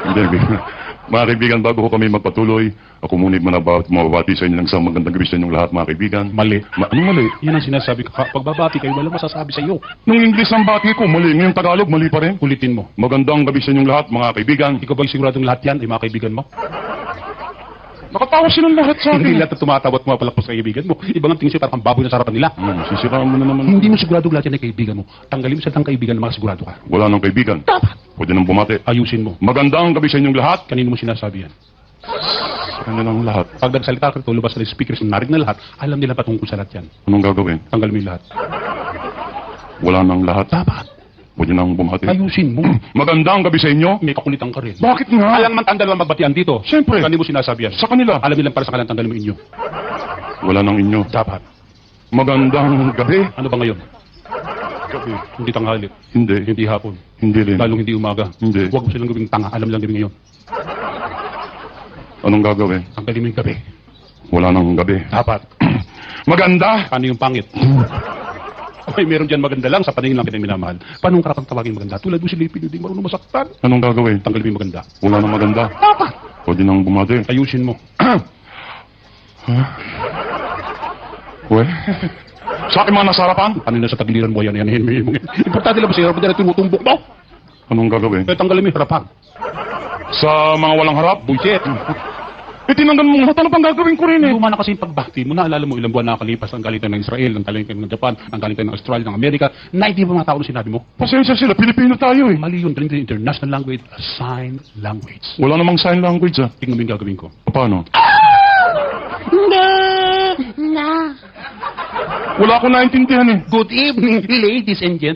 Hindi, mga kaibigan, bago ko kami magpatuloy, ako muna mababati sa inyo ng isang magandang gabi sa inyong lahat, mga kaibigan. Mali. Anong mali? Yan ang sinasabi ko. Pagbabati kayo, walang masasabi sa iyo. Nung English ang bati ko, mali. Ngayong Tagalog, mali pa rin. Ulitin mo. Magandang gabi sa inyong lahat, mga kaibigan. Ikaw ba'y siguradong lahat yan ay mga kaibigan mo? Nakatawa silang lahat sa Hindi akin. lahat na tumatawa at pumapalakpas sa kaibigan mo. Ibang ang tingin sa'yo parang baboy na sa harapan nila. Sisiraan mo na naman. Hindi mo siguradong lahat yan ay kaibigan mo. Tanggalin mo sa tang kaibigan na makasigurado ka. Wala nang kaibigan. Pwede nang bumati. Ayusin mo. Magandang gabi sa inyong lahat. Kanino mo sinasabi yan? Sa kanilang lahat. Pag nagsalita ka, tulubas sa speakers na narig na lahat, alam nila patungkol sa lahat yan. Anong gagawin? Tanggalin mo yung lahat. Wala nang lahat. Dapat. Pwede nang bumati. Ayusin mo. Magandang gabi sa inyo. May kakulitan ka rin. Bakit nga? Alam man ang dalawang magbatian dito. Siyempre. Kanino mo sinasabi yan? Sa kanila. Alam nilang para sa kanilang tanggalin mo inyo. Wala nang inyo. Dapat. Magandang gabi. Ano ba ngayon? Gabi. Hindi tanghali. Hindi. Hindi hapon. Hindi rin. Lalong hindi umaga. Hindi. Huwag mo silang gawing tanga. Alam lang gawin ngayon. Anong gagawin? Tanggalin mo yung gabi. Wala nang gabi. Dapat. Maganda. Ano yung pangit? Ay, meron dyan maganda lang sa paningin lang kitang minamahal. Paano karapang tawagin maganda? Tulad mo si Lipin, hindi marunong masaktan. Anong gagawin? Tanggalin mo yung maganda. Wala nang maganda. Dapat. Pwede nang bumati. Ayusin mo. We? Sa akin mga nasarapan? Ano na sa tagiliran mo yan? Yan. Importante lang ba sa hirap mo dyan at tumutumbok mo? Anong gagawin? Kaya tanggalin mo yung harapan. Sa mga walang harap? Bullshit. Tinanggal mo lahat. Ano pang gagawin ko rin eh? Luma na kasi yung pagbati mo. Naalala mo ilang buwan nakakalipas ang galing tayo ng Israel, ang galing tayo ng Japan, ang galing tayo ng Australia, ng Amerika. Na hindi ba mga tao na sinabi mo? Pasensya sila. Pilipino tayo eh. Mali yun. Ganito yung international language, sign language. Wala namang sign language ah. Tingnan mo yung gagawin ko. Paano? Wala akong naintindihan eh. Good evening, ladies and gentlemen.